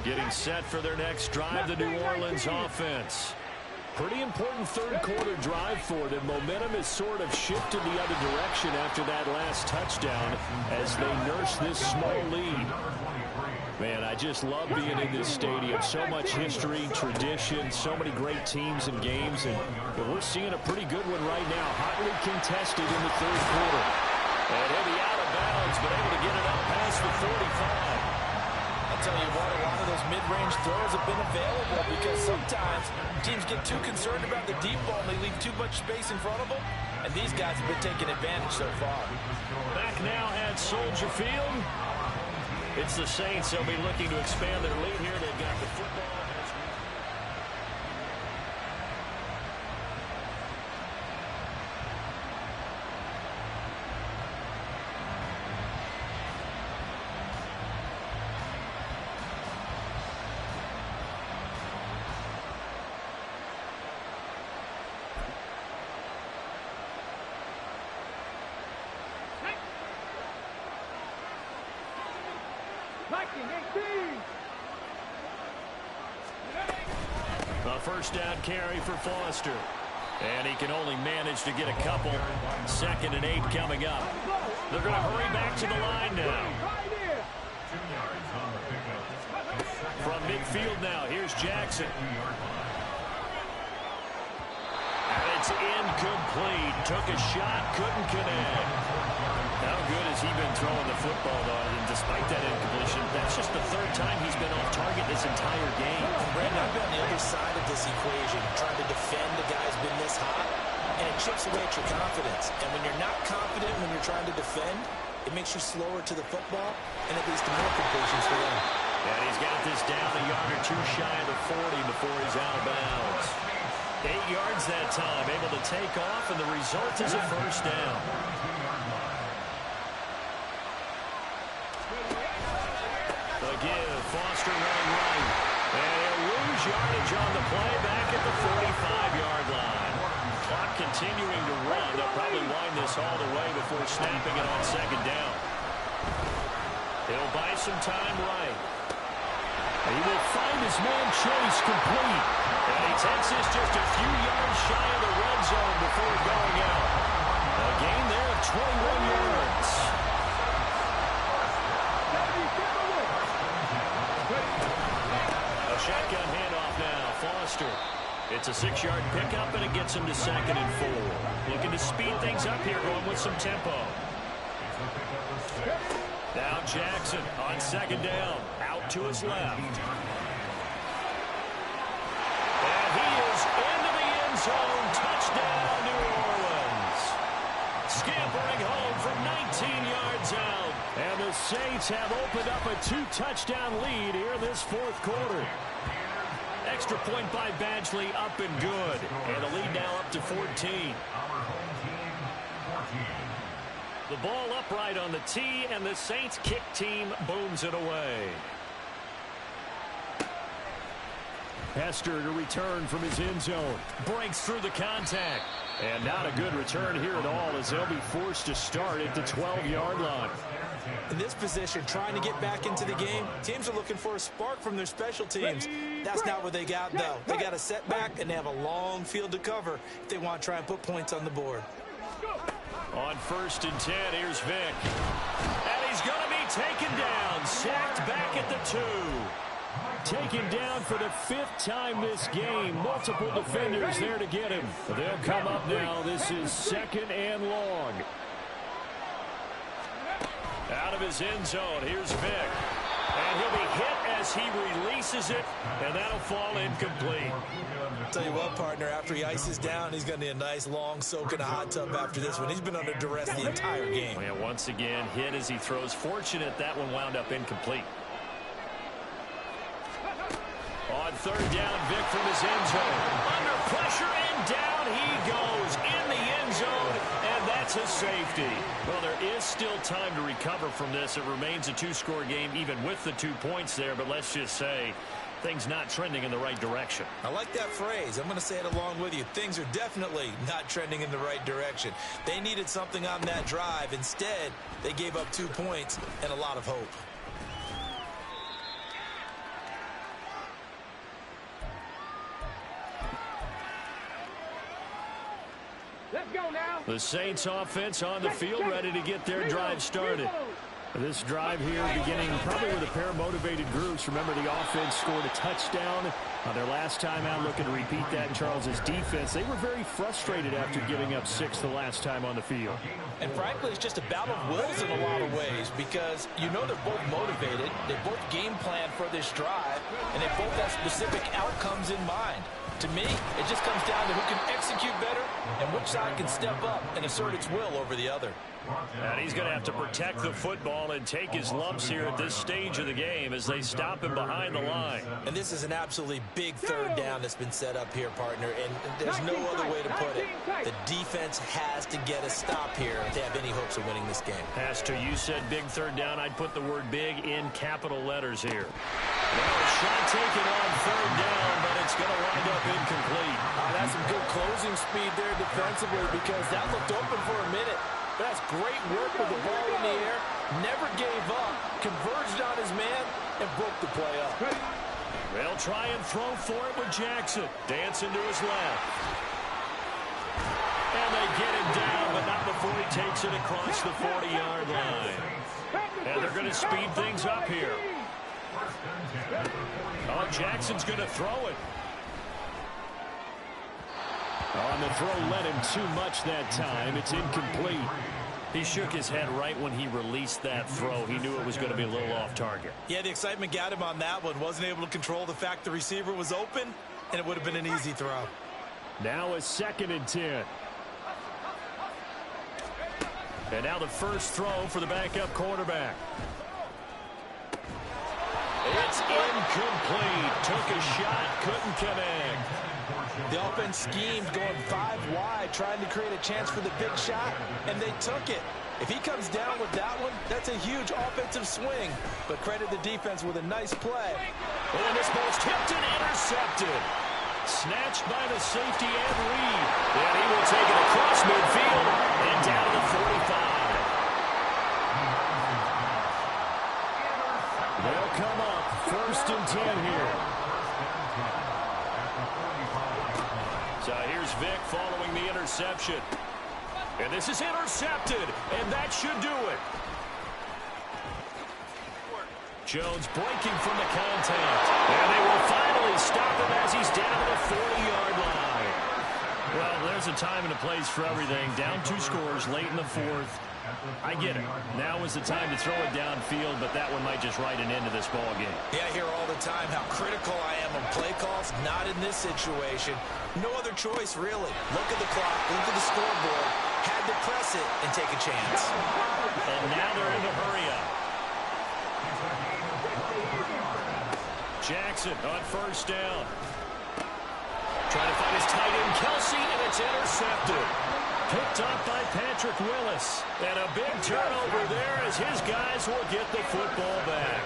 Getting set for their next drive, the New Orleans offense. Pretty important third quarter drive for them. Momentum has sort of shifted the other direction after that last touchdown as they nurse this small lead. Man, I just love being in this stadium. So much history, tradition, so many great teams and games. And we're seeing a pretty good one right now. Hotly contested in the third quarter. And he'll be out of bounds, but able to get it up past the 45. I'll tell you what, a lot of those mid-range throws have been available because sometimes teams get too concerned about the deep ball and they leave too much space in front of them. And these guys have been taking advantage so far. Back now at Soldier Field. It's the Saints. They'll be looking to expand their lead here. They've got the football. A first down carry for Foster. And he can only manage to get a couple. 2nd and 8 coming up. They're going to hurry back to the line now. From midfield now, here's Jackson. And it's incomplete. Took a shot, couldn't connect. How good has he been throwing the football, though? And despite that incompletion, that's just the 3rd time he's been off target this entire game. Brandon, I've been on the other side of this equation, trying to defend a guy who's been this hot, and it chips away at your confidence. And when you're not confident when you're trying to defend, it makes you slower to the football, and it leads to more completions for them. And he's got this down a yard or two shy of the 40 before he's out of bounds. 8 yards that time, able to take off, and the result is a first down. Again, Foster running right. And he'll lose yardage on the play back at the 45-yard line. Clock continuing to run. They'll probably wind this all the way before snapping it on 2nd down. He'll buy some time right. He will find his man Chase complete. And he takes this just a few yards shy of the red zone before going out. A gain there of 21 yards. A shotgun handoff now. Foster. It's a 6-yard pickup, and it gets him to 2nd and 4. Looking to speed things up here, going with some tempo. Now Jackson on 2nd down. Out to his left. And he is into the end zone. Touchdown, New Orleans. Scampering home from 19 yards out. And the Saints have opened up a 2-touchdown lead here in this 4th quarter. Extra point by Badgley, up and good. And the lead now up to 14. The ball upright on the tee, and the Saints kick team booms it away. Hester to return from his end zone. Breaks through the contact. And not a good return here at all as they'll be forced to start at the 12-yard line. In this position, trying to get back into the game, teams are looking for a spark from their special teams. That's not what they got, though. They got a setback, and they have a long field to cover if they want to try and put points on the board. On 1st and 10, here's Vick. And he's going to be taken down. Sacked back at the 2. Taken down for the 5th time this game. Multiple defenders there to get him. They'll come up now. This is 2nd and long. Out of his end zone, here's Vick. And he'll be hit as he releases it, and that'll fall incomplete. Tell you what, partner, after he ices down, he's going to need a nice long soak in a hot tub after this one. He's been under duress the entire game. And once again, hit as he throws. Fortunate that one wound up incomplete. On 3rd down, Vick from his end zone. Under pressure, and down he goes in the end zone, and that's a safety. Well, there is still time to recover from this. It remains a 2-score game, even with the 2 points there, but let's just say things not trending in the right direction. I like that phrase. I'm going to say it along with you. Things are definitely not trending in the right direction. They needed something on that drive. Instead, they gave up 2 points and a lot of hope. The Saints offense on the field, ready to get their drive started. This drive here beginning probably with a pair of motivated groups. Remember, the offense scored a touchdown on their last time out, looking to repeat that in Charles's defense. They were very frustrated after giving up 6 the last time on the field. And frankly, it's just a battle of wills in a lot of ways because you know they're both motivated, they both game plan for this drive, and they both have specific outcomes in mind. To me, it just comes down to who can execute better and which side can step up and assert its will over the other. And he's going to have to protect the football and take his lumps here at this stage of the game as they stop him behind the line. And this is an absolutely big third down that's been set up here, partner, and there's no other way to put it. The defense has to get a stop here if they have any hopes of winning this game. Has to. You said big third down. I'd put the word big in capital letters here. Well, a shot taken on third down, but it's going to wind up incomplete. That's some good closing speed there defensively because that looked open for a minute. But that's great work with the ball in the air. Never gave up. Converged on his man and broke the play up. They'll try and throw for it with Jackson. Dancing to his left. And they get him down, but not before he takes it across the 40-yard line. And they're going to speed things up here. Oh, Jackson's going to throw it. On the throw, led him too much that time. It's incomplete. He shook his head right when he released that throw. He knew it was going to be a little off target. Yeah, the excitement got him on that one. Wasn't able to control the fact the receiver was open, and it would have been an easy throw. Now a 2nd and 10. And now the first throw for the backup quarterback. It's incomplete. Took a shot, couldn't connect. The offense schemed going 5 wide, trying to create a chance for the big shot, and they took it. If he comes down with that one, that's a huge offensive swing. But credit the defense with a nice play. Oh, and this ball's tipped and intercepted. Snatched by the safety and Reed. And he will take it across midfield and down to the 45. They'll come up 1st and 10 here. So here's Vick following the interception. And this is intercepted, and that should do it. Jones breaking from the contact. And they will finally stop him as he's down to the 40-yard line. Well, there's a time and a place for everything. Down 2 scores late in the 4th. I get it. Now is the time to throw it downfield, but that one might just write an end to this ball game. Yeah, I hear all the time how critical I am on play calls. Not in this situation. No other choice, really. Look at the clock. Look at the scoreboard. Had to press it and take a chance. And now they're in the hurry-up. Jackson on 1st down. Trying to find his tight end, Kelsey, and it's intercepted. Picked up by Patrick Willis. And a big turnover there as his guys will get the football back.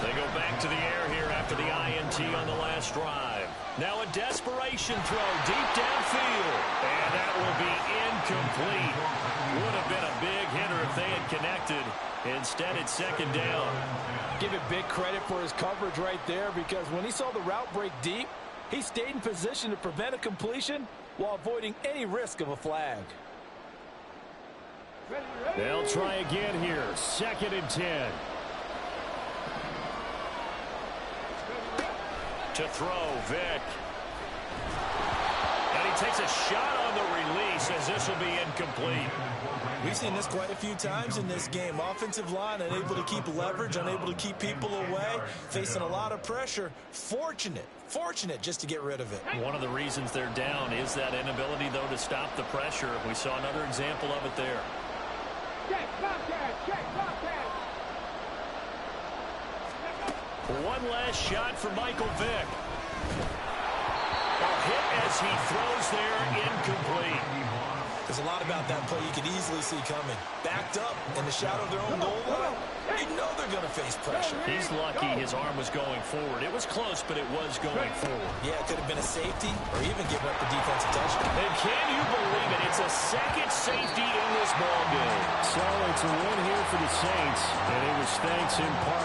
They go back to the air here after the INT on the last drive. Now a desperation throw deep downfield. And that will be incomplete. Would have been a big hitter if they had connected. Instead, it's 2nd down. Give it big credit for his coverage right there because when he saw the route break deep, he stayed in position to prevent a completion while avoiding any risk of a flag. They'll try again here. 2nd and 10. To throw, Vick. And he takes a shot on the release as this will be incomplete. We've seen this quite a few times in this game. Offensive line unable to keep leverage, unable to keep people away, facing a lot of pressure. Fortunate just to get rid of it. One of the reasons they're down is that inability, though, to stop the pressure. We saw another example of it there. One last shot for Michael Vick. A hit as he throws there, incomplete. There's a lot about that play you could easily see coming. Backed up in the shadow of their own goal line. You know they're going to face pressure. He's lucky his arm was going forward. It was close, but it was going forward. Yeah, it could have been a safety or even give up the defensive touchdown. And can you believe it? It's a 2nd safety in this ball game. So it's a win here for the Saints, and it was thanks in part